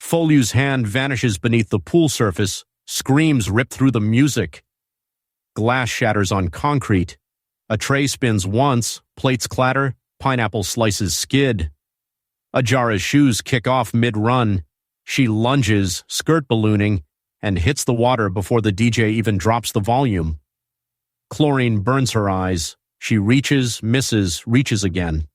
Folu's hand vanishes beneath the pool surface, screams rip through the music. Glass shatters on concrete. A tray spins once, plates clatter, pineapple slices skid. Ajara's shoes kick off mid-run. She lunges, skirt ballooning, and hits the water before the DJ even drops the volume. Chlorine burns her eyes. She reaches, misses, reaches again.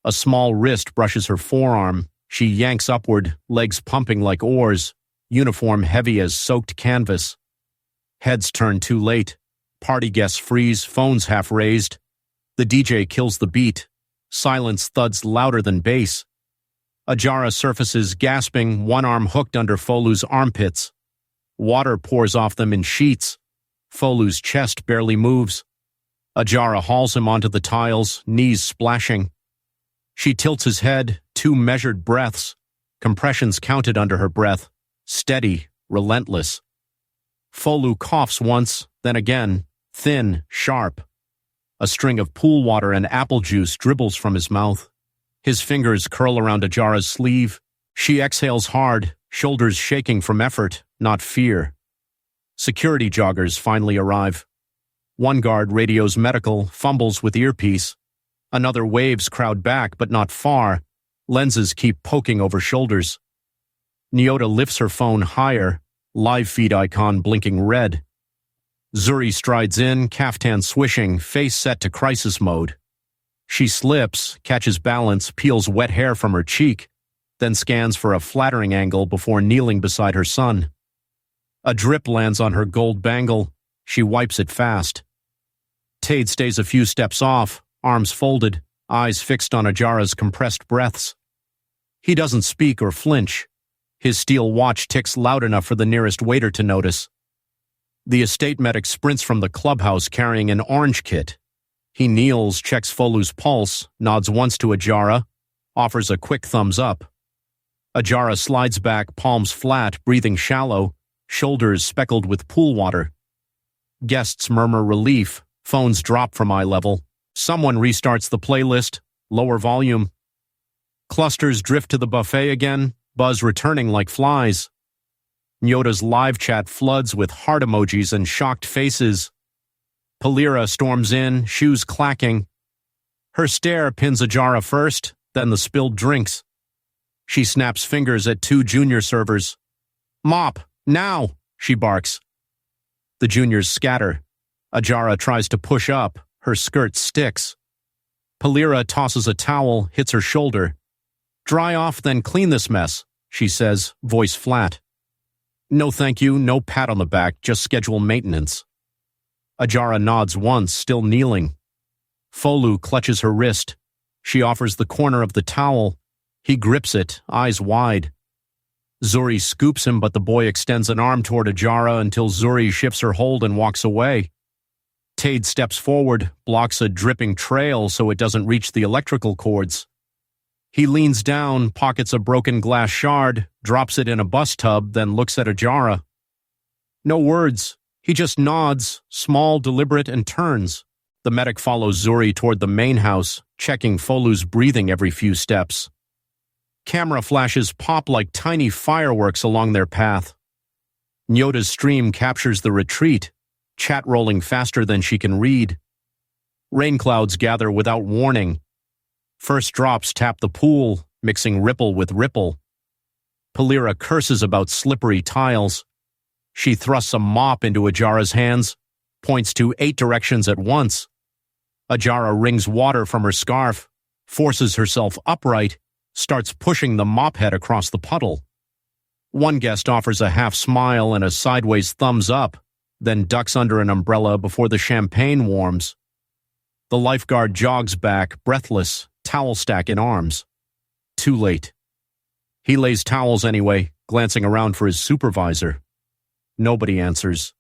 A small wrist brushes her forearm. She yanks upward, legs pumping like oars, uniform heavy as soaked canvas. Heads turn too late. Party guests freeze, phones half raised. The DJ kills the beat. Silence thuds louder than bass. Ajara surfaces, gasping, one arm hooked under Folu's armpits. Water pours off them in sheets. Folu's chest barely moves. Ajara hauls him onto the tiles, knees splashing. She tilts his head, 2 measured breaths, compressions counted under her breath, steady, relentless. Folu coughs once, then again, thin, sharp. A string of pool water and apple juice dribbles from his mouth. His fingers curl around Ajara's sleeve. She exhales hard, shoulders shaking from effort, not fear. Security joggers finally arrive. One guard radios medical, fumbles with earpiece. Another waves crowd back, but not far. Lenses keep poking over shoulders. Nyota lifts her phone higher, live feed icon blinking red. Zuri strides in, caftan swishing, face set to crisis mode. She slips, catches balance, peels wet hair from her cheek, then scans for a flattering angle before kneeling beside her son. A drip lands on her gold bangle. She wipes it fast. Tade stays a few steps off, arms folded, eyes fixed on Ajara's compressed breaths. He doesn't speak or flinch. His steel watch ticks loud enough for the nearest waiter to notice. The estate medic sprints from the clubhouse carrying an orange kit. He kneels, checks Folu's pulse, nods once to Ajara, offers a quick thumbs up. Ajara slides back, palms flat, breathing shallow, shoulders speckled with pool water. Guests murmur relief, phones drop from eye level. Someone restarts the playlist, lower volume. Clusters drift to the buffet again, buzz returning like flies. Nyota's live chat floods with heart emojis and shocked faces. Palira storms in, shoes clacking. Her stare pins Ajara first, then the spilled drinks. She snaps fingers at 2 junior servers. "Mop, now!" she barks. The juniors scatter. Ajara tries to push up. Her skirt sticks. Palira tosses a towel, hits her shoulder. "Dry off, then clean this mess," she says, voice flat. "No thank you, no pat on the back, just schedule maintenance." Ajara nods once, still kneeling. Folu clutches her wrist. She offers the corner of the towel. He grips it, eyes wide. Zuri scoops him, but the boy extends an arm toward Ajara until Zuri shifts her hold and walks away. Tade steps forward, blocks a dripping trail so it doesn't reach the electrical cords. He leans down, pockets a broken glass shard, drops it in a bus tub, then looks at Ajara. No words. He just nods, small, deliberate, and turns. The medic follows Zuri toward the main house, checking Folu's breathing every few steps. Camera flashes pop like tiny fireworks along their path. Nyota's stream captures the retreat, chat rolling faster than she can read. Rain clouds gather without warning. First drops tap the pool, mixing ripple with ripple. Palira curses about slippery tiles. She thrusts a mop into Ajara's hands, points to 8 directions at once. Ajara wrings water from her scarf, forces herself upright, starts pushing the mop head across the puddle. One guest offers a half smile and a sideways thumbs up, then ducks under an umbrella before the champagne warms. The lifeguard jogs back, breathless, towel stack in arms. Too late. He lays towels anyway, glancing around for his supervisor. Nobody answers.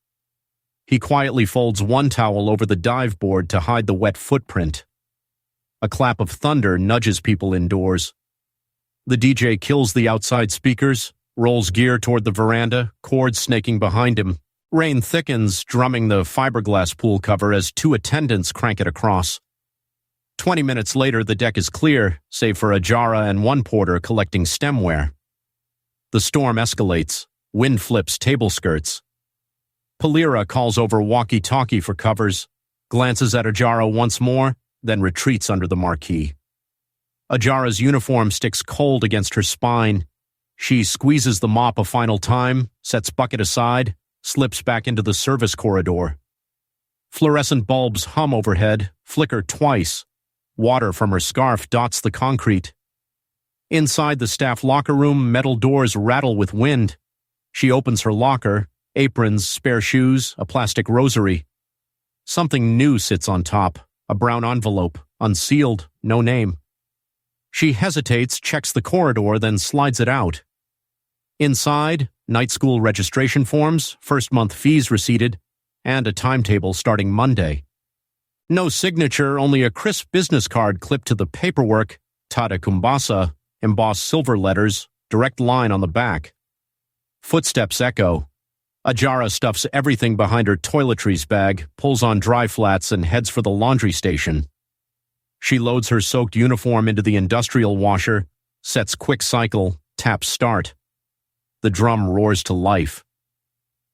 He quietly folds one towel over the dive board to hide the wet footprint. A clap of thunder nudges people indoors. The DJ kills the outside speakers, rolls gear toward the veranda, cords snaking behind him. Rain thickens, drumming the fiberglass pool cover as 2 attendants crank it across. 20 minutes later, the deck is clear, save for Ajara and one porter collecting stemware. The storm escalates. Wind flips table skirts. Polira calls over walkie-talkie for covers, glances at Ajara once more, then retreats under the marquee. Ajara's uniform sticks cold against her spine. She squeezes the mop a final time, sets bucket aside, slips back into the service corridor. Fluorescent bulbs hum overhead, flicker twice. Water from her scarf dots the concrete. Inside the staff locker room, metal doors rattle with wind. She opens her locker, aprons, spare shoes, a plastic rosary. Something new sits on top, a brown envelope, unsealed, no name. She hesitates, checks the corridor, then slides it out. Inside, night school registration forms, first-month fees receipted, and a timetable starting Monday. No signature, only a crisp business card clipped to the paperwork, Tada Kumbasa, embossed silver letters, direct line on the back. Footsteps echo. Ajara stuffs everything behind her toiletries bag, pulls on dry flats, and heads for the laundry station. She loads her soaked uniform into the industrial washer, sets quick cycle, taps start. The drum roars to life.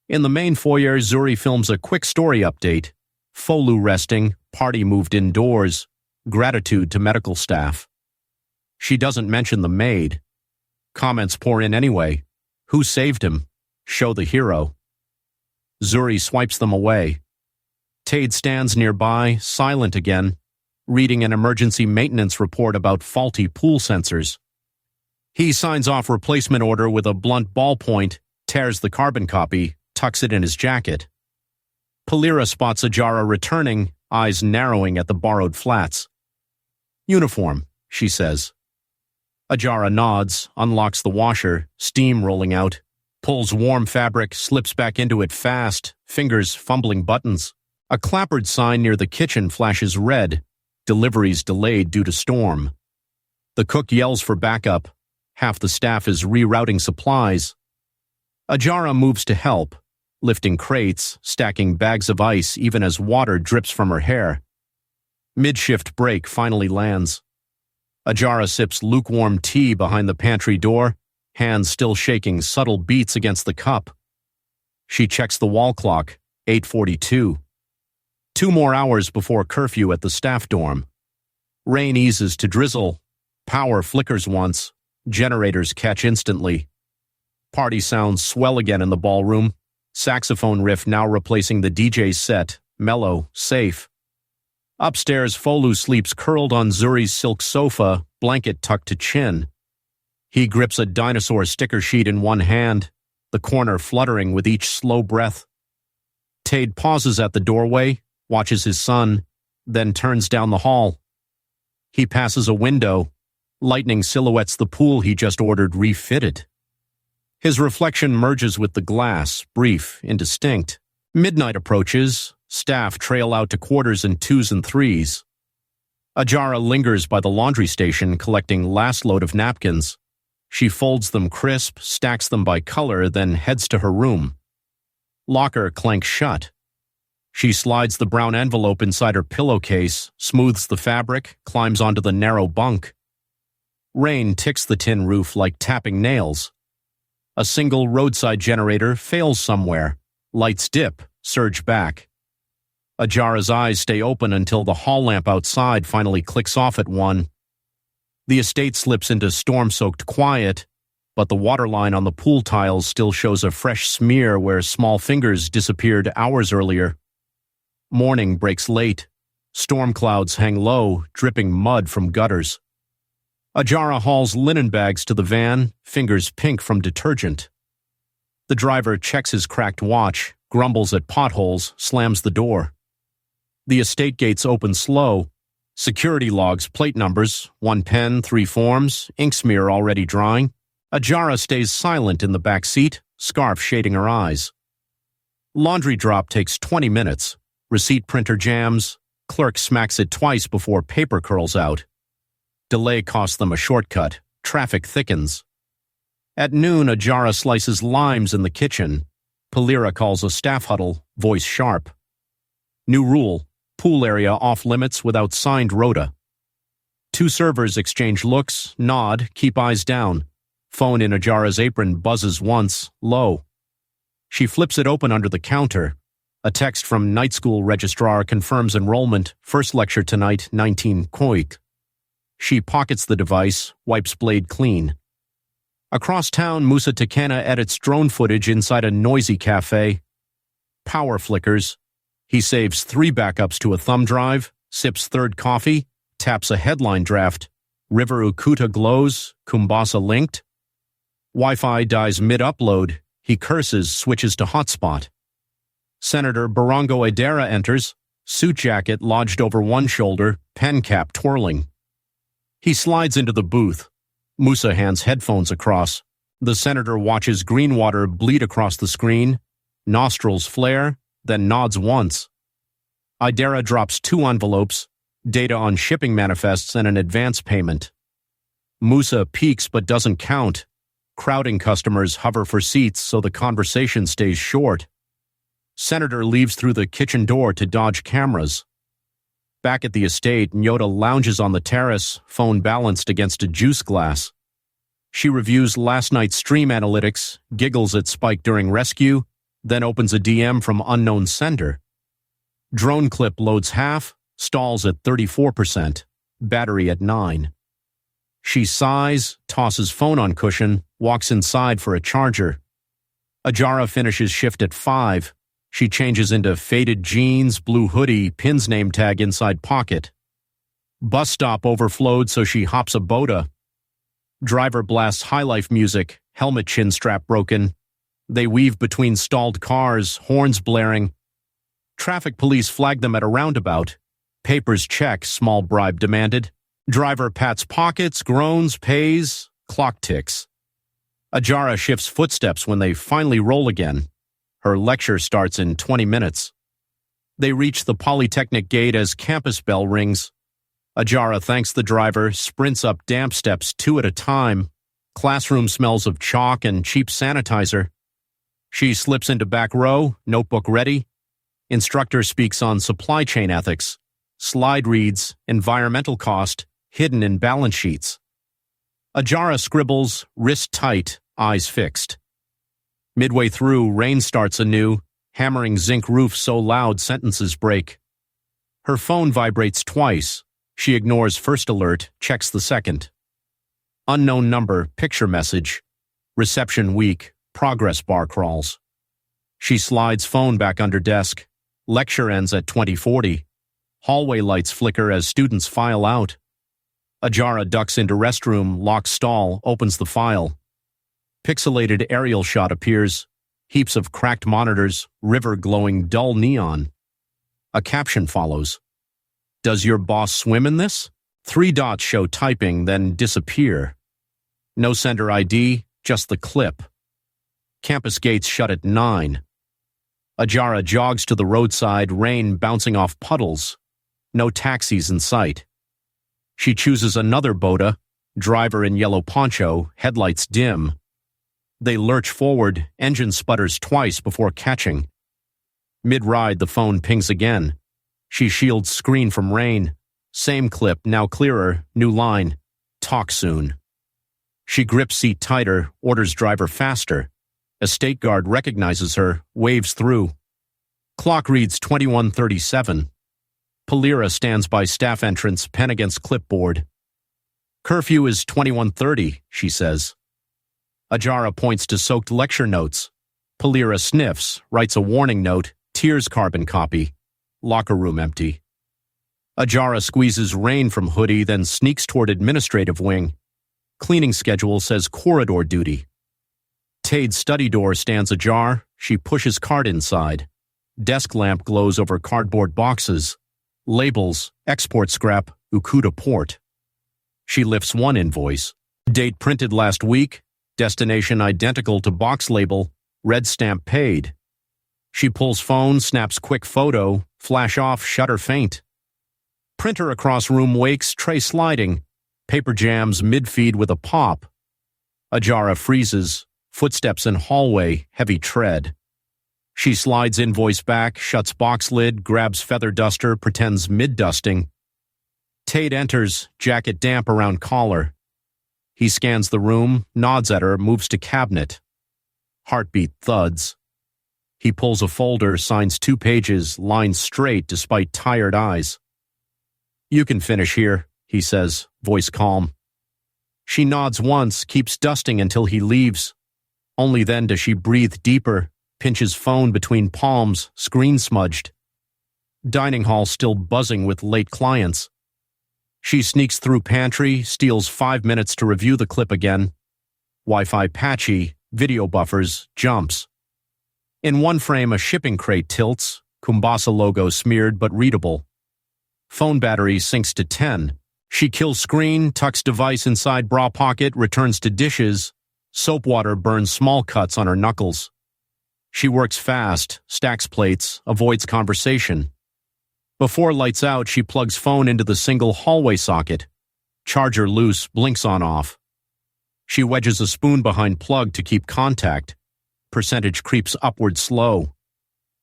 In the main foyer, Zuri films a quick story update. Folu resting, party moved indoors, gratitude to medical staff. She doesn't mention the maid. Comments pour in anyway. Who saved him? Show the hero. Zuri swipes them away. Tade stands nearby, silent again, reading an emergency maintenance report about faulty pool sensors. He signs off replacement order with a blunt ballpoint, tears the carbon copy, tucks it in his jacket. Polira spots Ajara returning, eyes narrowing at the borrowed flats. Uniform, she says. Ajara nods, unlocks the washer, steam rolling out, pulls warm fabric, slips back into it fast, fingers fumbling buttons. A clapboard sign near the kitchen flashes red, deliveries delayed due to storm. The cook yells for backup. Half the staff is rerouting supplies. Ajara moves to help, lifting crates, stacking bags of ice even as water drips from her hair. Mid-shift break finally lands. Ajara sips lukewarm tea behind the pantry door, hands still shaking subtle beats against the cup. She checks the wall clock, 8:42. 2 more hours before curfew at the staff dorm. Rain eases to drizzle. Power flickers once. Generators catch instantly. Party sounds swell again in the ballroom. Saxophone riff now replacing the DJ's set, mellow, safe. Upstairs, Folu sleeps curled on Zuri's silk sofa, blanket tucked to chin. He grips a dinosaur sticker sheet in one hand, the corner fluttering with each slow breath. Tade pauses at the doorway, watches his son, then turns down the hall. He passes a window. Lightning silhouettes the pool he just ordered refitted. His reflection merges with the glass, brief, indistinct. Midnight approaches. Staff trail out to quarters in 2s and 3s. Ajara lingers by the laundry station collecting last load of napkins. She folds them crisp, stacks them by color, then heads to her room. Locker clanks shut. She slides the brown envelope inside her pillowcase, smooths the fabric, climbs onto the narrow bunk. Rain ticks the tin roof like tapping nails. A single roadside generator fails somewhere. Lights dip, surge back. Ajara's eyes stay open until the hall lamp outside finally clicks off at 1. The estate slips into storm-soaked quiet, but the waterline on the pool tiles still shows a fresh smear where small fingers disappeared hours earlier. Morning breaks late. Storm clouds hang low, dripping mud from gutters. Ajara hauls linen bags to the van, fingers pink from detergent. The driver checks his cracked watch, grumbles at potholes, slams the door. The estate gates open slow. Security logs, plate numbers, 1 pen, 3 forms, ink smear already drying. Ajara stays silent in the back seat, scarf shading her eyes. Laundry drop takes 20 minutes. Receipt printer jams. Clerk smacks it twice before paper curls out. Delay costs them a shortcut. Traffic thickens. At noon, Ajara slices limes in the kitchen. Polira calls a staff huddle, voice sharp. New rule. Pool area off limits without signed rota. 2 servers exchange looks, nod, keep eyes down. Phone in Ajara's apron buzzes once, low. She flips it open under the counter. A text from night school registrar confirms enrollment, first lecture tonight, 19 Koik. She pockets the device, wipes blade clean. Across town, Musa Takena edits drone footage inside a noisy cafe. Power flickers. He saves 3 backups to a thumb drive, sips third coffee, taps a headline draft. River Ukuta glows, Kumbasa linked. Wi-Fi dies mid-upload. He curses, switches to hotspot. Senator Barongo Idera enters, suit jacket lodged over one shoulder, pen cap twirling. He slides into the booth. Musa hands headphones across. The senator watches green water bleed across the screen, nostrils flare, then nods once. Idera drops 2 envelopes, data on shipping manifests and an advance payment. Musa peeks but doesn't count. Crowding customers hover for seats so the conversation stays short. Senator leaves through the kitchen door to dodge cameras. Back at the estate, Nyota lounges on the terrace, phone balanced against a juice glass. She reviews last night's stream analytics, giggles at Spike during rescue, then opens a DM from unknown sender. Drone clip loads half, stalls at 34%, battery at 9. She sighs, tosses phone on cushion, walks inside for a charger. Ajara finishes shift at 5. She changes into faded jeans, blue hoodie, pins name tag inside pocket. Bus stop overflowed, so she hops a boda. Driver blasts high-life music, helmet chin strap broken. They weave between stalled cars, horns blaring. Traffic police flag them at a roundabout. Papers check, small bribe demanded. Driver pats pockets, groans, pays, clock ticks. Ajara shifts footsteps when they finally roll again. Her lecture starts in 20 minutes. They reach the Polytechnic gate as campus bell rings. Ajara thanks the driver, sprints up damp steps 2 at a time. Classroom smells of chalk and cheap sanitizer. She slips into back row, notebook ready. Instructor speaks on supply chain ethics. Slide reads, environmental cost, hidden in balance sheets. Ajara scribbles, wrist tight, eyes fixed. Midway through, rain starts anew, hammering zinc roof so loud sentences break. Her phone vibrates twice. She ignores first alert, checks the second. Unknown number, picture message. Reception weak, progress bar crawls. She slides phone back under desk. Lecture ends at 20:40. Hallway lights flicker as students file out. Ajara ducks into restroom, locks stall, opens the file. Pixelated aerial shot appears. Heaps of cracked monitors, river glowing dull neon. A caption follows. Does your boss swim in this? 3 dots show typing, then disappear. No sender ID, just the clip. Campus gates shut at 9. Ajara jogs to the roadside, rain bouncing off puddles. No taxis in sight. She chooses another boda, driver in yellow poncho, headlights dim. They lurch forward, engine sputters twice before catching. Mid-ride, the phone pings again. She shields screen from rain. Same clip, now clearer, new line. Talk soon. She grips seat tighter, orders driver faster. Estate guard recognizes her, waves through. Clock reads 21:37. Palira stands by staff entrance, pen against clipboard. Curfew is 21:30, she says. Ajara points to soaked lecture notes. Palira sniffs, writes a warning note, tears carbon copy. Locker room empty. Ajara squeezes rain from hoodie, then sneaks toward administrative wing. Cleaning schedule says corridor duty. Tade's study door stands ajar. She pushes cart inside. Desk lamp glows over cardboard boxes. Labels, export scrap, Ukuta port. She lifts one invoice. Date printed last week. Destination identical to box label. Red stamp paid. She pulls phone, snaps quick photo. Flash off, shutter faint. Printer across room wakes, tray sliding. Paper jams mid-feed with a pop. Ajara freezes. Footsteps in hallway, heavy tread. She slides invoice back, shuts box lid, grabs feather duster, pretends mid-dusting. Tade enters, jacket damp around collar. He scans the room, nods at her, moves to cabinet. Heartbeat thuds. He pulls a folder, signs 2 pages, lines straight despite tired eyes. "You can finish here," he says, voice calm. She nods once, keeps dusting until he leaves. Only then does she breathe deeper, pinches phone between palms, screen smudged. Dining hall still buzzing with late clients. She sneaks through pantry, steals 5 minutes to review the clip again. Wi-Fi patchy, video buffers, jumps. In one frame, a shipping crate tilts, Kumbasa logo smeared but readable. Phone battery sinks to 10. She kills screen, tucks device inside bra pocket, returns to dishes. Soap water burns small cuts on her knuckles. She works fast, stacks plates, avoids conversation. Before lights out, she plugs phone into the single hallway socket. Charger loose, blinks on off. She wedges a spoon behind plug to keep contact. Percentage creeps upward slow.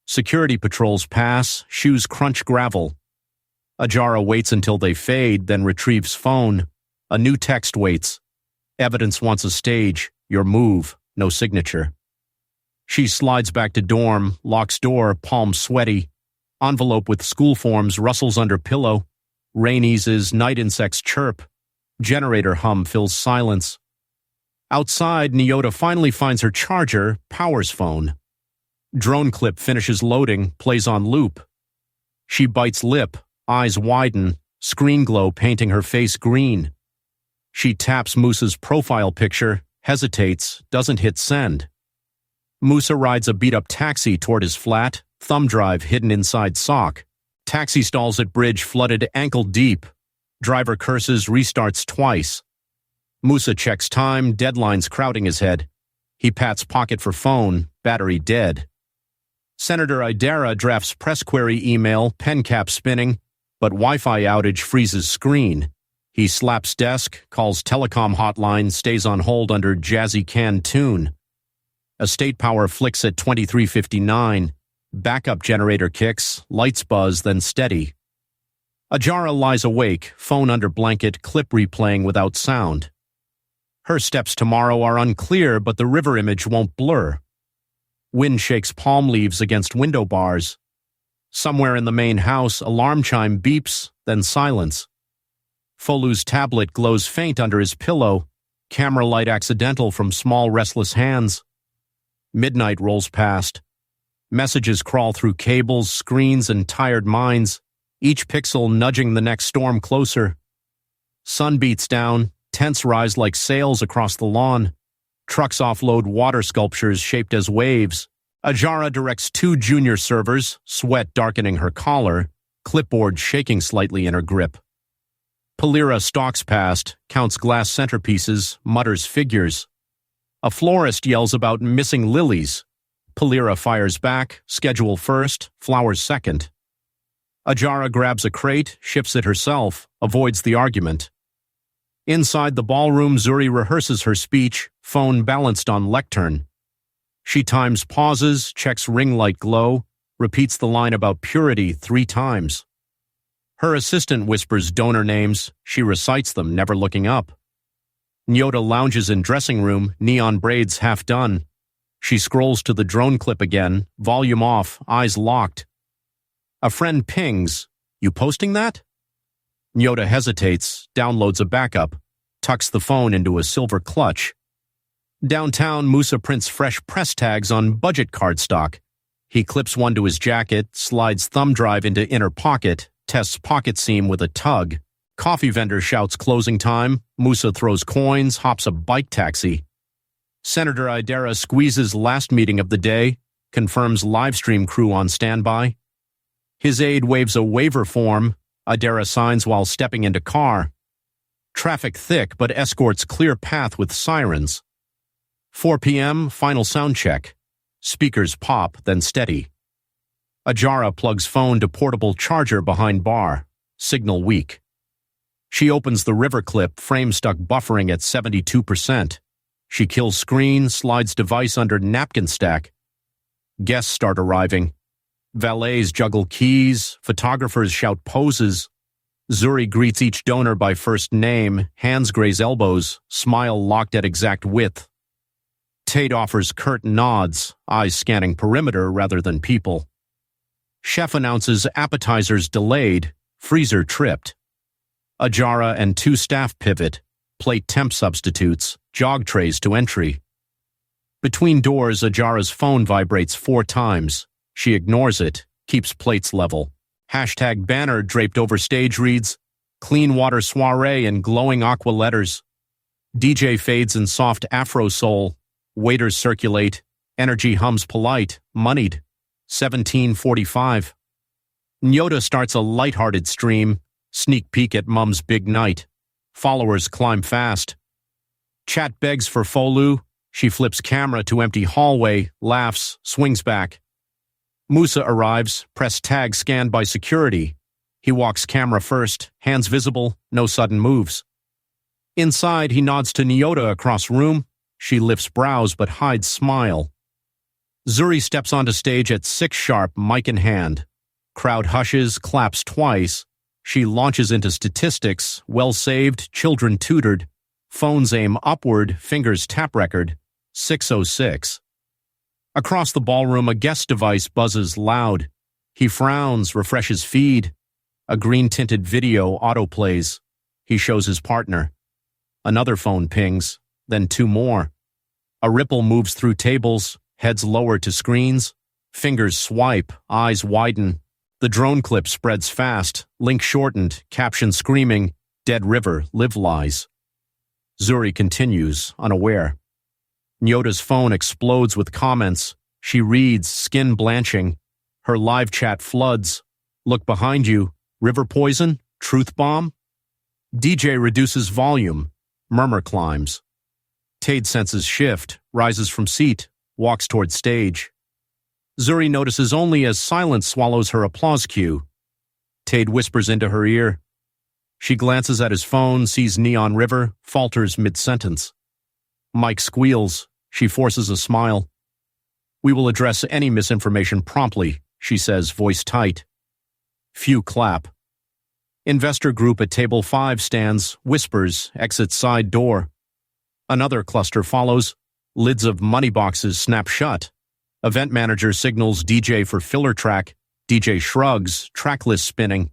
Security patrols pass, shoes crunch gravel. Ajara waits until they fade, then retrieves phone. A new text waits. Evidence wants a stage. Your move, no signature. She slides back to dorm, locks door, palms sweaty. Envelope with school forms rustles under pillow. Rain eases, night insects chirp. Generator hum fills silence. Outside, Nyota finally finds her charger, powers phone. Drone clip finishes loading, plays on loop. She bites lip, eyes widen, screen glow painting her face green. She taps Musa's profile picture, hesitates, doesn't hit send. Musa rides a beat-up taxi toward his flat, thumb drive hidden inside sock. Taxi stalls at bridge flooded ankle deep. Driver curses, restarts twice. Musa checks time, deadlines crowding his head. He pats pocket for phone, battery dead. Senator Idara drafts press query email, pen cap spinning, but Wi-Fi outage freezes screen. He slaps desk, calls telecom hotline, stays on hold under jazzy canned tune. Estate power flicks at 23:59. Backup generator kicks, lights buzz, then steady. Ajara lies awake, phone under blanket, clip replaying without sound. Her steps tomorrow are unclear, but the river image won't blur. Wind shakes palm leaves against window bars. Somewhere in the main house, alarm chime beeps, then silence. Folu's tablet glows faint under his pillow, camera light accidental from small restless hands. Midnight rolls past. Messages crawl through cables, screens, and tired minds, each pixel nudging the next storm closer. Sun beats down, tents rise like sails across the lawn. Trucks offload water sculptures shaped as waves. Ajara directs 2 junior servers, sweat darkening her collar, clipboard shaking slightly in her grip. Palira stalks past, counts glass centerpieces, mutters figures. A florist yells about missing lilies. Palira fires back, schedule first, flowers second. Ajara grabs a crate, shifts it herself, avoids the argument. Inside the ballroom, Zuri rehearses her speech, phone balanced on lectern. She times pauses, checks ring light glow, repeats the line about purity 3 times. Her assistant whispers donor names, she recites them, never looking up. Nyota lounges in dressing room, neon braids half done. She scrolls to the drone clip again, volume off, eyes locked. A friend pings, "You posting that?" Nyota hesitates, downloads a backup, tucks the phone into a silver clutch. Downtown, Musa prints fresh press tags on budget cardstock. He clips one to his jacket, slides thumb drive into inner pocket, tests pocket seam with a tug. Coffee vendor shouts closing time. Musa throws coins, hops a bike taxi. Senator Idara squeezes last meeting of the day, confirms livestream crew on standby. His aide waves a waiver form. Idara signs while stepping into car. Traffic thick, but escorts clear path with sirens. 4 p.m., final sound check. Speakers pop, then steady. Ajara plugs phone to portable charger behind bar. Signal weak. She opens the river clip, frame stuck buffering at 72%. She kills screen, slides device under napkin stack. Guests start arriving. Valets juggle keys, photographers shout poses. Zuri greets each donor by first name, hands graze elbows, smile locked at exact width. Tate offers curt nods, eyes scanning perimeter rather than people. Chef announces appetizers delayed, freezer tripped. Ajara and 2 staff pivot, plate temp substitutes, jog trays to entry. Between doors, Ajara's phone vibrates 4 times. She ignores it, keeps plates level. Hashtag banner draped over stage reads, "Clean water soiree" in glowing aqua letters. DJ fades in soft afro soul. Waiters circulate. Energy hums polite, moneyed. 17:45. Nyota starts a lighthearted stream. Sneak peek at Mum's big night. Followers climb fast. Chat begs for Folu. She flips camera to empty hallway, laughs, swings back. Musa arrives, press tag scanned by security. He walks camera first, hands visible, no sudden moves. Inside, he nods to Nyota across room. She lifts brows but hides smile. Zuri steps onto stage at 6 sharp, mic in hand. Crowd hushes, claps twice. She launches into statistics, well saved, children tutored. Phones aim upward, fingers tap record. 6:06. Across the ballroom, a guest device buzzes loud. He frowns, refreshes feed. A green-tinted video autoplays. He shows his partner. Another phone pings, then 2 more. A ripple moves through tables, heads lower to screens. Fingers swipe, eyes widen. The drone clip spreads fast, link shortened, caption screaming, "Dead River, live lies." Zuri continues, unaware. Nyota's phone explodes with comments. She reads, skin blanching. Her live chat floods. "Look behind you. River poison? Truth bomb?" DJ reduces volume. Murmur climbs. Tade senses shift, rises from seat, walks toward stage. Zuri notices only as silence swallows her applause cue. Tade whispers into her ear. She glances at his phone, sees Neon River, falters mid-sentence. Mike squeals. She forces a smile. "We will address any misinformation promptly," she says, voice tight. Few clap. Investor group at table 5 stands, whispers, exits side door. Another cluster follows. Lids of money boxes snap shut. Event manager signals DJ for filler track. DJ shrugs, track list spinning.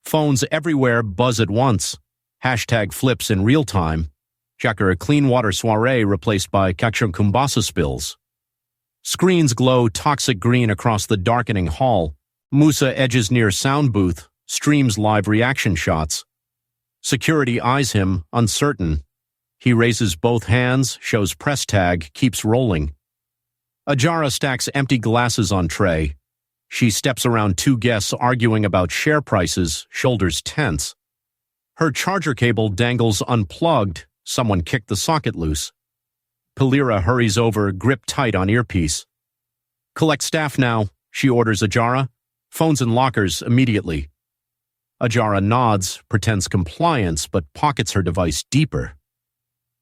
Phones everywhere buzz at once. Hashtag flips in real time. Chakra clean water soiree replaced by Kakshon Kumbasa spills. Screens glow toxic green across the darkening hall. Musa edges near sound booth, streams live reaction shots. Security eyes him, uncertain. He raises both hands, shows press tag, keeps rolling. Ajara stacks empty glasses on tray. She steps around 2 guests arguing about share prices, shoulders tense. Her charger cable dangles unplugged. Someone kicked the socket loose. Palira hurries over, grip tight on earpiece. "Collect staff now," she orders Ajara. "Phones and lockers immediately." Ajara nods, pretends compliance, but pockets her device deeper.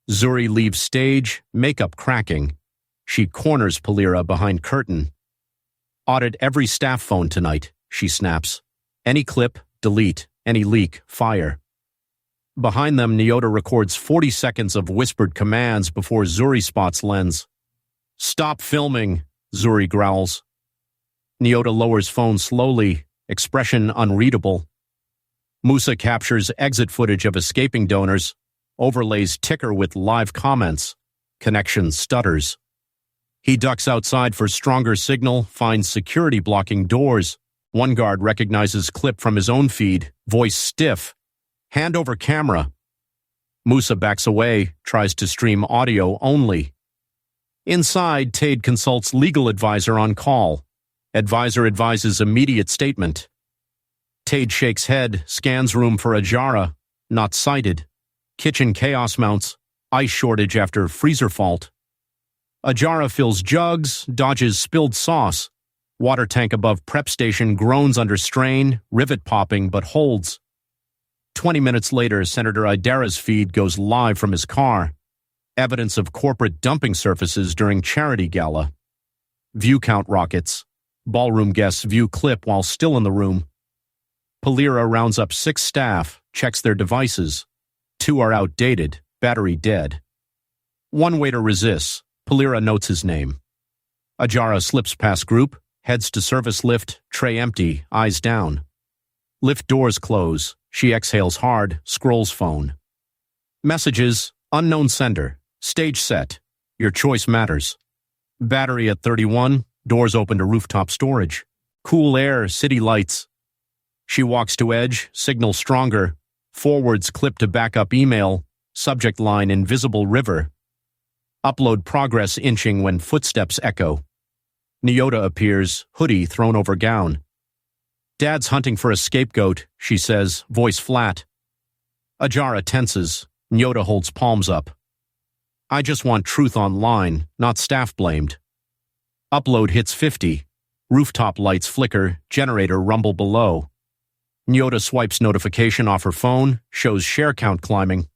Zuri leaves stage, makeup cracking. She corners Palira behind curtain. "Audit every staff phone tonight," she snaps. "Any clip, delete. Any leak, fire." Behind them, Nyota records 40 seconds of whispered commands before Zuri spots lens. "Stop filming," Zuri growls. Nyota lowers phone slowly, expression unreadable. Musa captures exit footage of escaping donors, overlays ticker with live comments. Connection stutters. He ducks outside for stronger signal, finds security blocking doors. One guard recognizes clip from his own feed, voice stiff. "Hand over camera." Musa backs away, tries to stream audio only. Inside, Tade consults legal advisor on call. Advisor advises immediate statement. Tade shakes head, scans room for Ajara. Not sighted. Kitchen chaos mounts. Ice shortage after freezer fault. Ajara fills jugs, dodges spilled sauce. Water tank above prep station groans under strain, rivet popping but holds. 20 minutes later, Senator Idara's feed goes live from his car. Evidence of corporate dumping surfaces during charity gala. View count rockets. Ballroom guests view clip while still in the room. Polira rounds up 6 staff, checks their devices. 2 are outdated, battery dead. 1 waiter resists. Polira notes his name. Ajara slips past group, heads to service lift, tray empty, eyes down. Lift doors close. She exhales hard, scrolls phone. Messages, unknown sender, stage set. Your choice matters. Battery at 31, doors open to rooftop storage. Cool air, city lights. She walks to edge, signal stronger. Forwards clip to backup email. Subject line invisible river. Upload progress inching when footsteps echo. Nyota appears, hoodie thrown over gown. Dad's hunting for a scapegoat, she says, voice flat. Ajara tenses. Nyota holds palms up. I just want truth online, not staff blamed. Upload hits 50. Rooftop lights flicker, generator rumble below. Nyota swipes notification off her phone, shows share count climbing.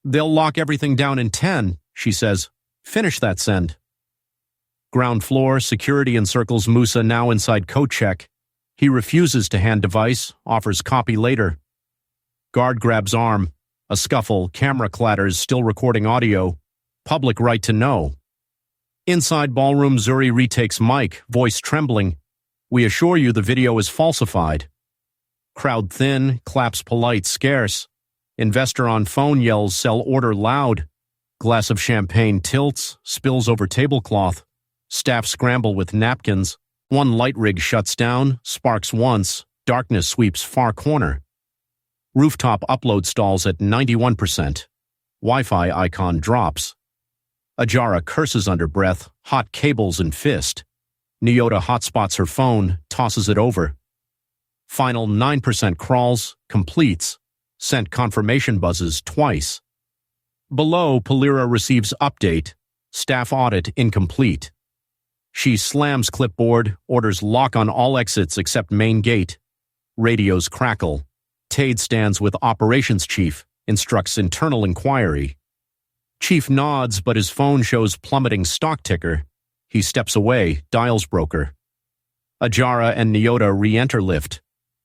They'll lock everything down in 10, she says. Finish that send. Ground floor, security encircles Musa now inside coat check. He refuses to hand device, offers copy later. Guard grabs arm. A scuffle, camera clatters, still recording audio. Public right to know. Inside ballroom, Zuri retakes mic, voice trembling. We assure you the video is falsified. Crowd thin, claps polite, scarce. Investor on phone yells, sell order loud. Glass of champagne tilts, spills over tablecloth. Staff scramble with napkins. 1 light rig shuts down, sparks once. Darkness sweeps far corner. Rooftop upload stalls at 91%. Wi-Fi icon drops. Ajara curses under breath, hot cables in fist. Nyota hotspots her phone, tosses it over. Final 9% crawls, completes. Sent confirmation buzzes twice. Below, Polira receives update. Staff audit incomplete. She slams clipboard, orders lock on all exits except main gate. Radios crackle. Tade stands with operations chief, instructs internal inquiry. Chief nods, but his phone shows plummeting stock ticker. He steps away, dials broker. Ajara and Nyota re-enter lift.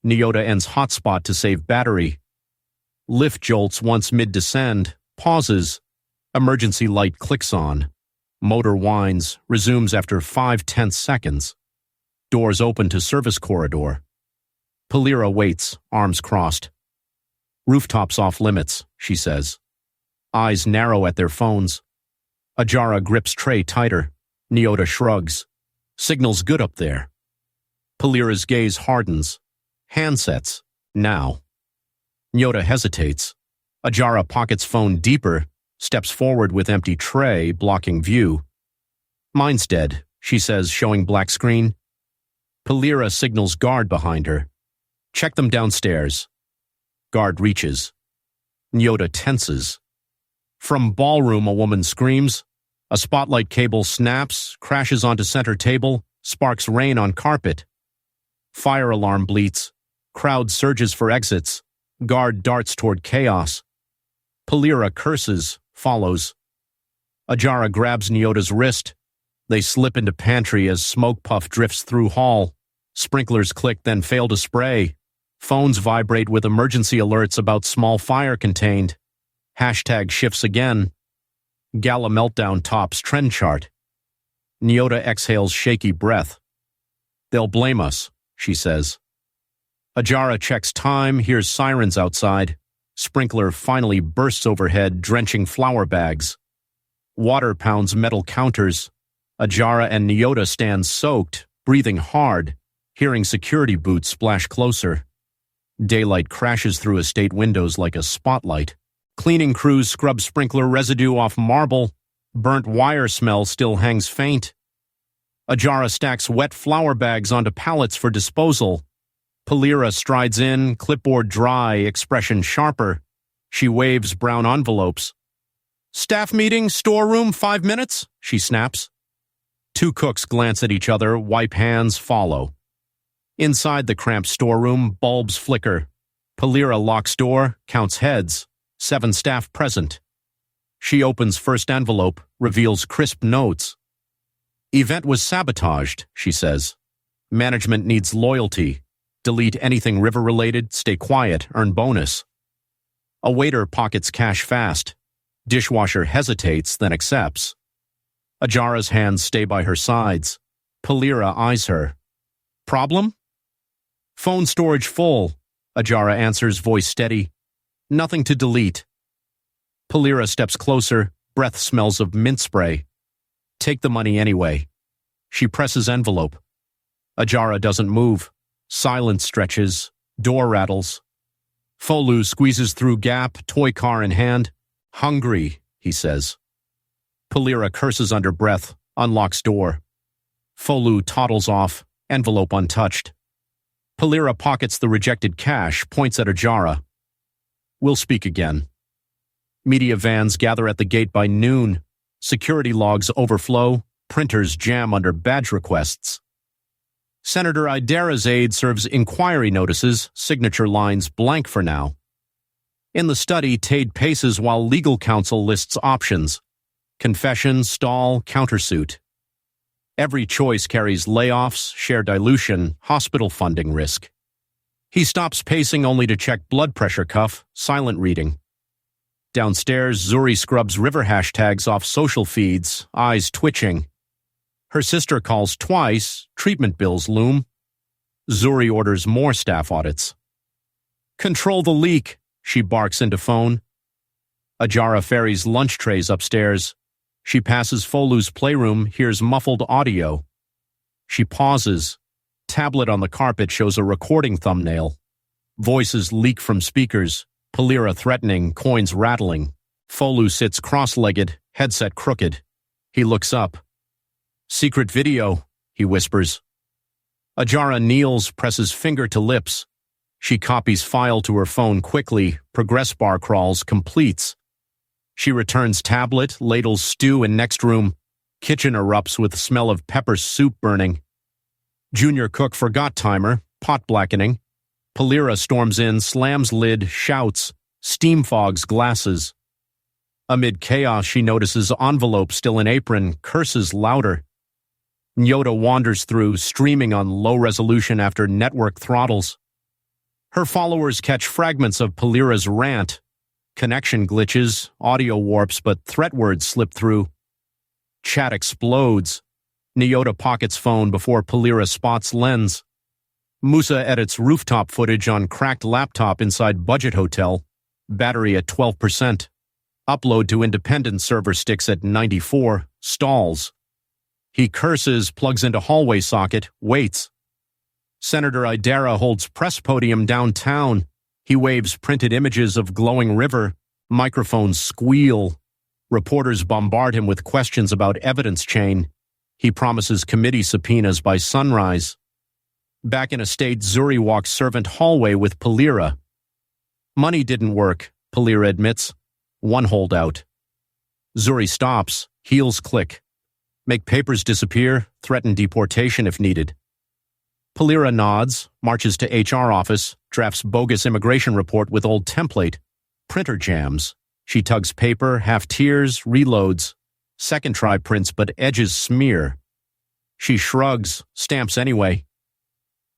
Nyota ends hotspot to save battery. Lift jolts once mid-descend, pauses. Emergency light clicks on. Motor whines, resumes after 5 tense seconds. Doors open to service corridor. Polira waits, arms crossed. Rooftops off limits, she says. Eyes narrow at their phones. Ajara grips tray tighter. Nyota shrugs. Signal's good up there. Polira's gaze hardens. Handsets. Now. Nyota hesitates. Ajara pockets phone deeper, steps forward with empty tray, blocking view. Mine's dead, she says, showing black screen. Polira signals guard behind her. Check them downstairs. Guard reaches. Nyota tenses. From ballroom, a woman screams. A spotlight cable snaps, crashes onto center table, sparks rain on carpet. Fire alarm bleats. Crowd surges for exits. Guard darts toward chaos. Polira curses, follows. Ajara grabs Nyota's wrist. They slip into pantry as smoke puff drifts through hall. Sprinklers click, then fail to spray. Phones vibrate with emergency alerts about small fire contained. Hashtag shifts again. Gala meltdown tops trend chart. Nyota exhales shaky breath. They'll blame us, she says. Ajara checks time, hears sirens outside. Sprinkler finally bursts overhead, drenching flour bags. Water pounds metal counters. Ajara and Nyota stand soaked, breathing hard, hearing security boots splash closer. Daylight crashes through estate windows like a spotlight. Cleaning crews scrub sprinkler residue off marble. Burnt wire smell still hangs faint. Ajara stacks wet flour bags onto pallets for disposal. Polira strides in, clipboard dry, expression sharper. She waves brown envelopes. Staff meeting, storeroom, 5 minutes, she snaps. 2 cooks glance at each other, wipe hands, follow. Inside the cramped storeroom, bulbs flicker. Polira locks door, counts heads. 7 staff present. She opens first envelope, reveals crisp notes. Event was sabotaged, she says. Management needs loyalty. Delete anything river-related, stay quiet, earn bonus. A waiter pockets cash fast. Dishwasher hesitates, then accepts. Ajara's hands stay by her sides. Palira eyes her. Problem? Phone storage full. Ajara answers, voice steady. Nothing to delete. Palira steps closer, breath smells of mint spray. Take the money anyway. She presses envelope. Ajara doesn't move. Silence stretches. Door rattles. Folu squeezes through gap, toy car in hand. Hungry, he says. Palira curses under breath, unlocks door. Folu toddles off, envelope untouched. Palira pockets the rejected cash, points at Ajara. We'll speak again. Media vans gather at the gate by noon. Security logs overflow. Printers jam under badge requests. Senator Idera's aide serves inquiry notices, signature lines blank for now. In the study, Tade paces while legal counsel lists options. Confession, stall, countersuit. Every choice carries layoffs, share dilution, hospital funding risk. He stops pacing only to check blood pressure cuff, silent reading. Downstairs, Zuri scrubs river hashtags off social feeds, eyes twitching. Her sister calls twice, treatment bills loom. Zuri orders more staff audits. Control the leak, she barks into phone. Ajara ferries lunch trays upstairs. She passes Folu's playroom, hears muffled audio. She pauses. Tablet on the carpet shows a recording thumbnail. Voices leak from speakers. Palira threatening, coins rattling. Folu sits cross-legged, headset crooked. He looks up. Secret video, he whispers. Ajara kneels, presses finger to lips. She copies file to her phone quickly, progress bar crawls, completes. She returns tablet, ladles stew in next room. Kitchen erupts with smell of pepper soup burning. Junior cook forgot timer, pot blackening. Palira storms in, slams lid, shouts. Steam fogs glasses. Amid chaos, she notices envelope still in apron, curses louder. Nyota wanders through, streaming on low resolution after network throttles. Her followers catch fragments of Palira's rant. Connection glitches, audio warps, but threat words slip through. Chat explodes. Nyota pockets phone before Palira spots lens. Musa edits rooftop footage on cracked laptop inside budget hotel. Battery at 12%. Upload to independent server sticks at 94. Stalls. He curses, plugs into hallway socket, waits. Senator Idera holds press podium downtown. He waves printed images of glowing river. Microphones squeal. Reporters bombard him with questions about evidence chain. He promises committee subpoenas by sunrise. Back in estate, Zuri walks servant hallway with Palira. Money didn't work, Palira admits. One holdout. Zuri stops, heels click. Make papers disappear, threaten deportation if needed. Palira nods, marches to HR office, drafts bogus immigration report with old template. Printer jams. She tugs paper, half tears, reloads. Second try prints, but edges smear. She shrugs, stamps anyway.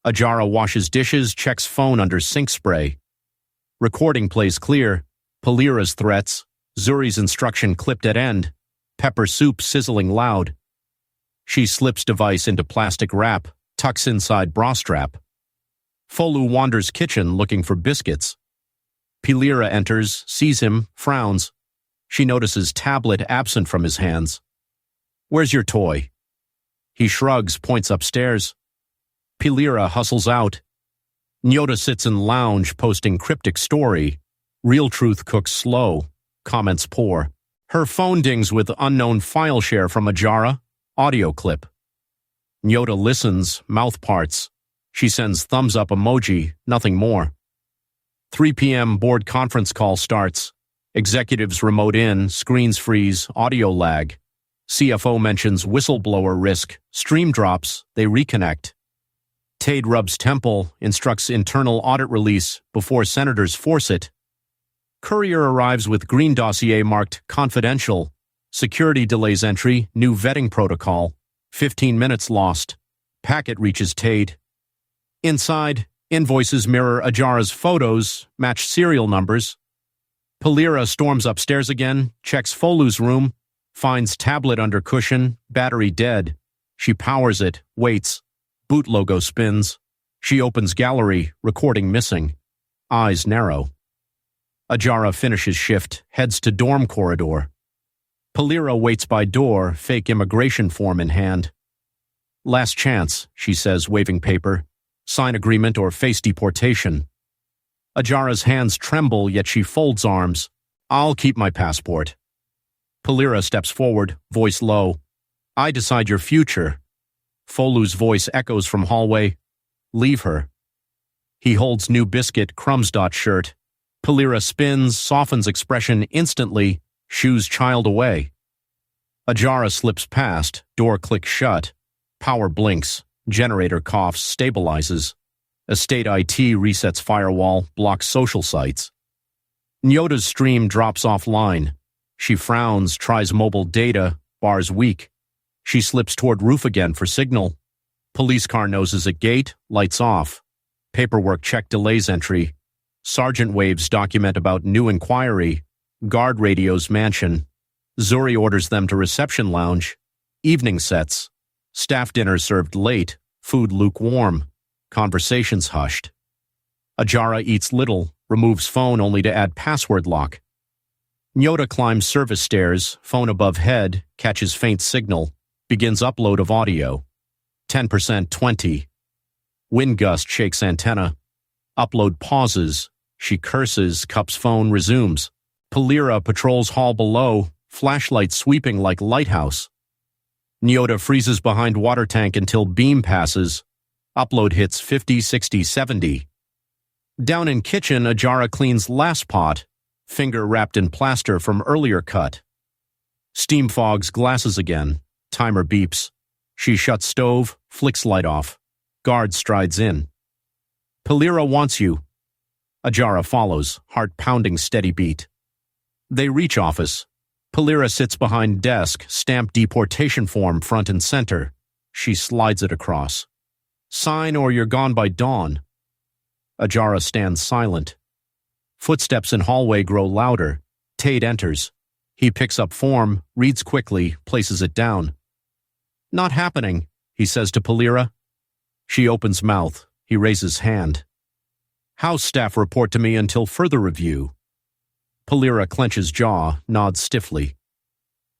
Ajara washes dishes, checks phone under sink spray. Recording plays clear. Palira's threats. Zuri's instruction clipped at end. Pepper soup sizzling loud. She slips device into plastic wrap, tucks inside bra strap. Folu wanders kitchen looking for biscuits. Palira enters, sees him, frowns. She notices tablet absent from his hands. Where's your toy? He shrugs, points upstairs. Palira hustles out. Nyota sits in lounge, posting cryptic story. Real truth cooks slow. Comments poor. Her phone dings with unknown file share from Ajara. Audio clip. Nyota listens, mouth parts. She sends thumbs up emoji, nothing more. 3 p.m. board conference call starts. Executives remote in, screens freeze, audio lag. CFO mentions whistleblower risk. Stream drops, they reconnect. Tade rubs temple, instructs internal audit release before senators force it. Courier arrives with green dossier marked confidential. Security delays entry, new vetting protocol. 15 minutes lost. Packet reaches Tade. Inside, Invoices mirror Ajara's photos, match serial numbers. Palira storms upstairs again, checks Folu's room, finds tablet under cushion, battery dead. She powers it, waits. Boot logo spins. She opens gallery, recording missing. Eyes narrow. Ajara finishes shift, heads to dorm corridor. Palira waits by door, fake immigration form in hand. Last chance, she says, waving paper. Sign agreement or face deportation. Ajara's hands tremble, yet she folds arms. I'll keep my passport. Palira steps forward, voice low. I decide your future. Folu's voice echoes from hallway. Leave her. He holds new biscuit, crumbs dot shirt. Palira spins, softens expression instantly, shoos child away. Ajara slips past, door clicks shut. Power blinks, generator coughs, stabilizes. Estate IT resets firewall, blocks social sites. Nyota's stream drops offline. She frowns, tries mobile data, bars weak. She slips toward roof again for signal. Police car noses at gate, lights off. Paperwork check delays entry. Sergeant waves document about new inquiry. Guard radios mansion. Zuri orders them to reception lounge. Evening sets. Staff dinner served late. Food lukewarm. Conversations hushed. Ajara eats little, removes phone only to add password lock. Nyota climbs service stairs, phone above head, catches faint signal, begins upload of audio. 10% 20. Wind gust shakes antenna. Upload pauses. She curses, cups phone, resumes. Palira patrols hall below, flashlight sweeping like lighthouse. Nyota freezes behind water tank until beam passes. Upload hits 50, 60, 70. Down in kitchen, Ajara cleans last pot, finger wrapped in plaster from earlier cut. Steam fogs glasses again. Timer beeps. She shuts stove, flicks light off. Guard strides in. Palira wants you. Ajara follows, heart pounding steady beat. They reach office. Palira sits behind desk, stamped deportation form front and center. She slides it across. Sign or you're gone by dawn. Ajara stands silent. Footsteps in hallway grow louder. Tate enters. He picks up form, reads quickly, places it down. Not happening, he says to Palira. She opens mouth. He raises hand. House staff report to me until further review. Palira clenches jaw, nods stiffly.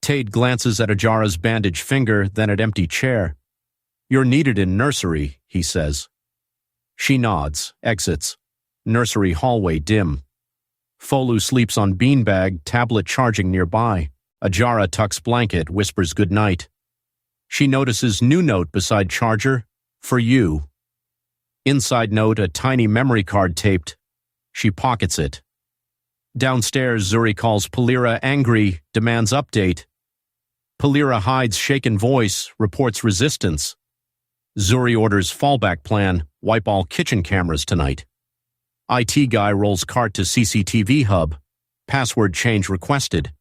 Tate glances at Ajara's bandaged finger, then at empty chair. You're needed in nursery, he says. She nods, exits. Nursery hallway dim. Folu sleeps on beanbag, tablet charging nearby. Ajara tucks blanket, whispers goodnight. She notices new note beside charger. For you. Inside note, a tiny memory card taped. She pockets it. Downstairs, Zuri calls Palira angry, demands update. Palira hides shaken voice, reports resistance. Zuri orders fallback plan, wipe all kitchen cameras tonight. IT guy rolls cart to CCTV hub. Password change requested.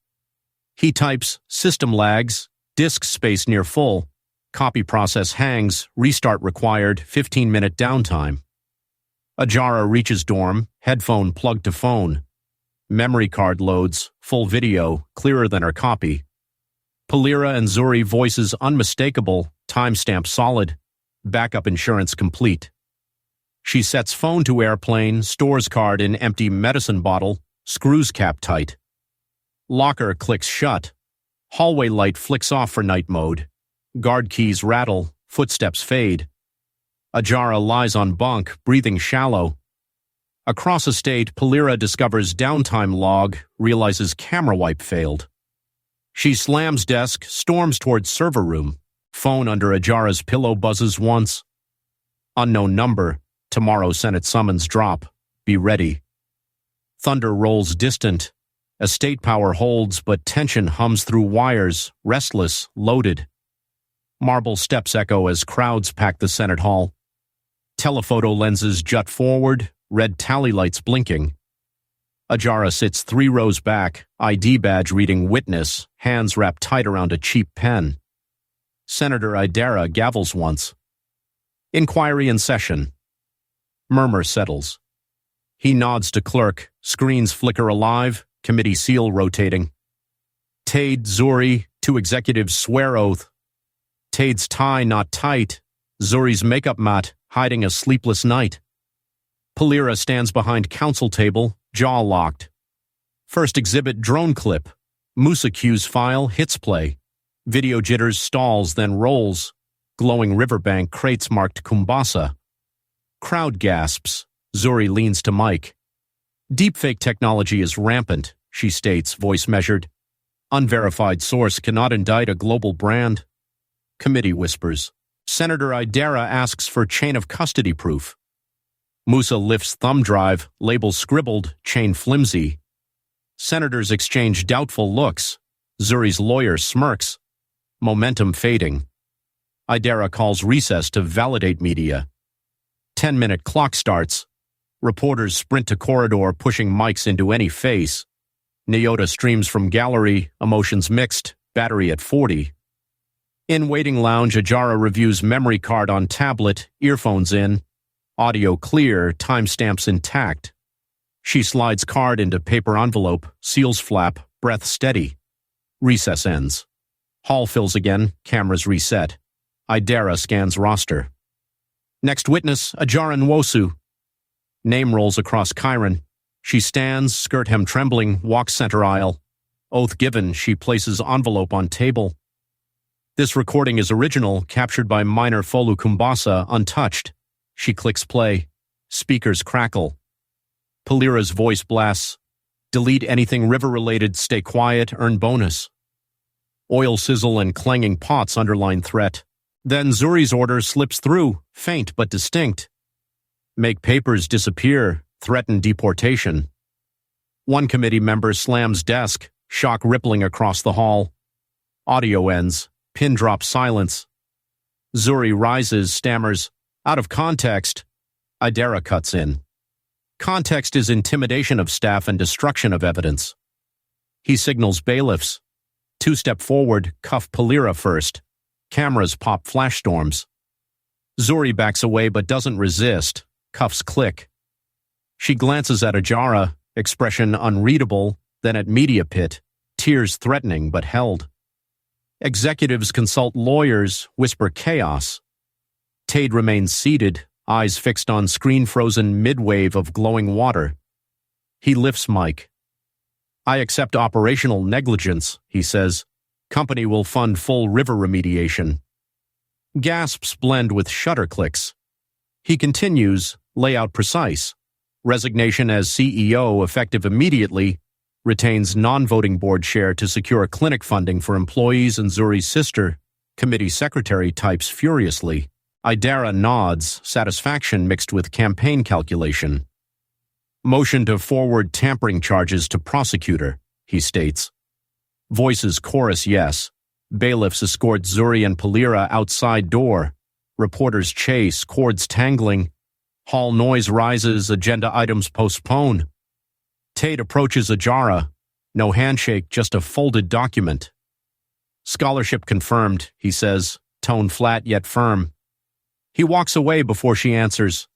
He types, system lags, disk space near full. Copy process hangs, restart required, 15-minute downtime. Ajara reaches dorm, headphone plugged to phone. Memory card loads, full video, clearer than her copy. Palira and Zuri voices unmistakable, timestamp solid. Backup insurance complete. She sets phone to airplane, stores card in empty medicine bottle, screws cap tight. Locker clicks shut. Hallway light flicks off for night mode. Guard keys rattle, footsteps fade. Ajara lies on bunk, breathing shallow. Across estate, Palira discovers downtime log, realizes camera wipe failed. She slams desk, storms towards server room. Phone under Ajara's pillow buzzes once. Unknown number. Tomorrow Senate summons drop. Be ready. Thunder rolls distant. Estate power holds, but tension hums through wires, restless, loaded. Marble steps echo as crowds pack the Senate hall. Telephoto lenses jut forward, red tally lights blinking. Ajara sits 3 rows back, ID badge reading witness, hands wrapped tight around a cheap pen. Senator Idara gavels once. Inquiry in session. Murmur settles. He nods to clerk. Screens flicker alive. Committee seal rotating. Tade, Zuri, two executives swear oath. Tade's tie not tight. Zuri's makeup mat hiding a sleepless night. Palira stands behind counsel table, jaw locked. First exhibit drone clip. Musa cues file hits play. Video jitters stalls then rolls. Glowing riverbank crates marked Kumbasa. Crowd gasps. Zuri leans to mic. Deepfake technology is rampant, she states, voice measured. Unverified source cannot indict a global brand. Committee whispers. Senator Idera asks for chain of custody proof. Musa lifts thumb drive, label scribbled, chain flimsy. Senators exchange doubtful looks. Zuri's lawyer smirks. Momentum fading. Idera calls recess to validate media. 10-minute clock starts. Reporters sprint to corridor, pushing mics into any face. Nyota streams from gallery, emotions mixed, battery at 40. In waiting lounge, Ajara reviews memory card on tablet, earphones in. Audio clear, timestamps intact. She slides card into paper envelope, seals flap, breath steady. Recess ends. Hall fills again, cameras reset. Idera scans roster. Next witness, Ajara Nwosu. Name rolls across Chiron. She stands, skirt hem trembling, walks center aisle. Oath given, she places envelope on table. This recording is original, captured by minor Folu Kumbasa, untouched. She clicks play. Speakers crackle. Palira's voice blasts. Delete anything river-related, stay quiet, earn bonus. Oil sizzle and clanging pots underline threat. Then Zuri's order slips through, faint but distinct. Make papers disappear, threaten deportation. One committee member slams desk, shock rippling across the hall. Audio ends, pin drop silence. Zuri rises, stammers, out of context. Idera cuts in. Context is intimidation of staff and destruction of evidence. He signals bailiffs. 2 step forward, cuff Palira first. Cameras pop flash storms. Zuri backs away but doesn't resist. Cuffs click. She glances at Ajara, expression unreadable, then at media pit, tears threatening but held. Executives consult lawyers, whisper chaos. Tade remains seated, eyes fixed on screen-frozen mid-wave of glowing water. He lifts mic. I accept operational negligence, he says. Company will fund full river remediation. Gasps blend with shutter clicks. He continues, layout precise. Resignation as CEO effective immediately. Retains non-voting board share to secure clinic funding for employees and Zuri's sister. Committee secretary types furiously. Idera nods, satisfaction mixed with campaign calculation. Motion to forward tampering charges to prosecutor, he states. Voices chorus yes. Bailiffs escort Zuri and Palira outside door. Reporters chase, cords tangling. Hall noise rises, agenda items postpone. Tade approaches Ajara. No handshake, just a folded document. Scholarship confirmed, he says, tone flat yet firm. He walks away before she answers.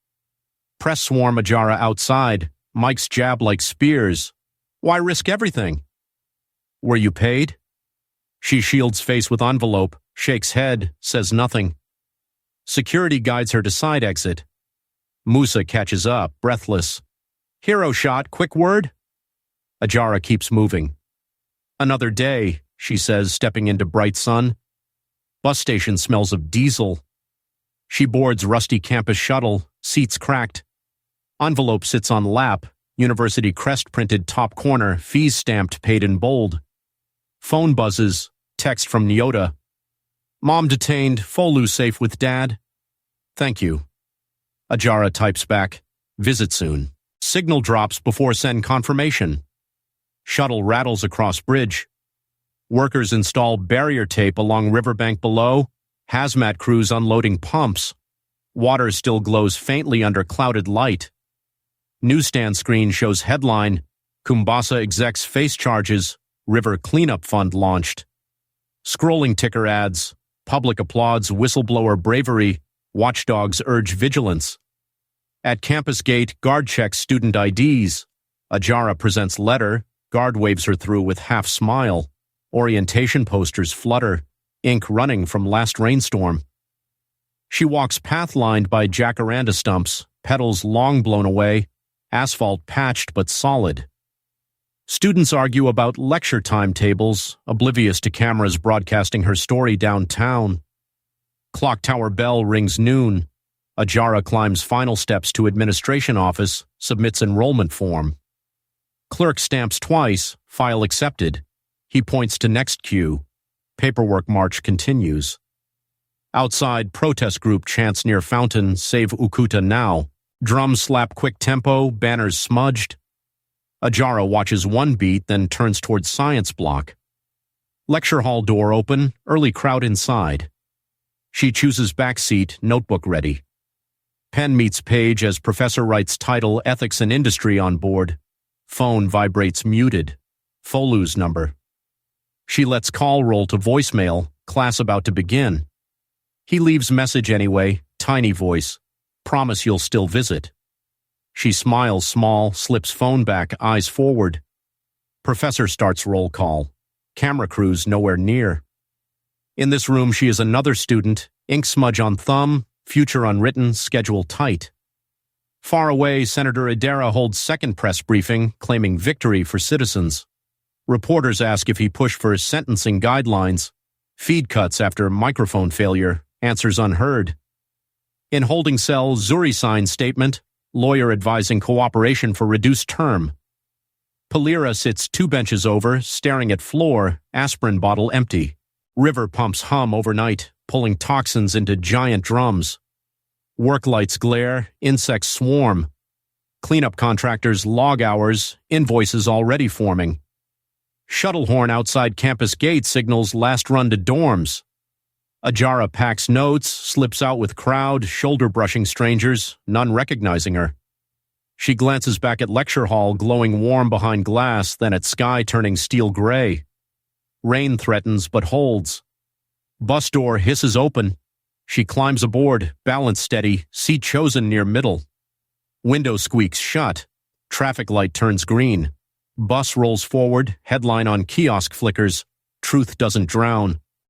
Press swarm Ajara outside. Mics jab like spears. Why risk everything? Were you paid? She shields face with envelope, shakes head, says nothing. Security guides her to side exit. Musa catches up, breathless. Hero shot, quick word? Ajara keeps moving. Another day, she says, stepping into bright sun. Bus station smells of diesel. She boards rusty campus shuttle, seats cracked. Envelope sits on lap, university crest printed top corner, fees stamped paid in bold. Phone buzzes, text from Nyota. Mom detained, Folu safe with dad. Thank you. Ajara types back, visit soon. Signal drops before send confirmation. Shuttle rattles across bridge. Workers install barrier tape along riverbank below. Hazmat crews unloading pumps. Water still glows faintly under clouded light. Newsstand screen shows headline, Kumbasa execs face charges, river cleanup fund launched. Scrolling ticker ads, public applauds whistleblower bravery, watchdogs urge vigilance. At campus gate, guard checks student IDs. Ajara presents letter. Guard waves her through with half smile. Orientation posters flutter, ink running from last rainstorm. She walks path lined by jacaranda stumps, petals long blown away, asphalt patched but solid. Students argue about lecture timetables, oblivious to cameras broadcasting her story downtown. Clock tower bell rings noon. Ajara climbs final steps to administration office, submits enrollment form. Clerk stamps twice, file accepted. He points to next queue. Paperwork march continues. Outside, protest group chants near fountain, save Ukuta now. Drums slap quick tempo, banners smudged. Ajara watches one beat, then turns towards science block. Lecture hall door open, early crowd inside. She chooses back seat, notebook ready. Pen meets page as professor writes title Ethics and Industry on board. Phone vibrates muted. Folu's number. She lets call roll to voicemail, class about to begin. He leaves message anyway, tiny voice. Promise you'll still visit. She smiles small, slips phone back, eyes forward. Professor starts roll call. Camera crews nowhere near. In this room she is another student, ink smudge on thumb, future unwritten, schedule tight. Far away, Senator Idera holds second press briefing, claiming victory for citizens. Reporters ask if he pushed for sentencing guidelines. Feed cuts after microphone failure, answers unheard. In holding cell, Zuri signs statement, lawyer advising cooperation for reduced term. Palira sits 2 benches over, staring at floor, aspirin bottle empty. River pumps hum overnight, pulling toxins into giant drums. Work lights glare, insects swarm. Cleanup contractors log hours, invoices already forming. Shuttle horn outside campus gate signals last run to dorms. Ajara packs notes, slips out with crowd, shoulder-brushing strangers, none recognizing her. She glances back at lecture hall, glowing warm behind glass, then at sky turning steel gray. Rain threatens but holds. Bus door hisses open. She climbs aboard, balance steady, seat chosen near middle. Window squeaks shut. Traffic light turns green. Bus rolls forward, headline on kiosk flickers. Truth doesn't drown.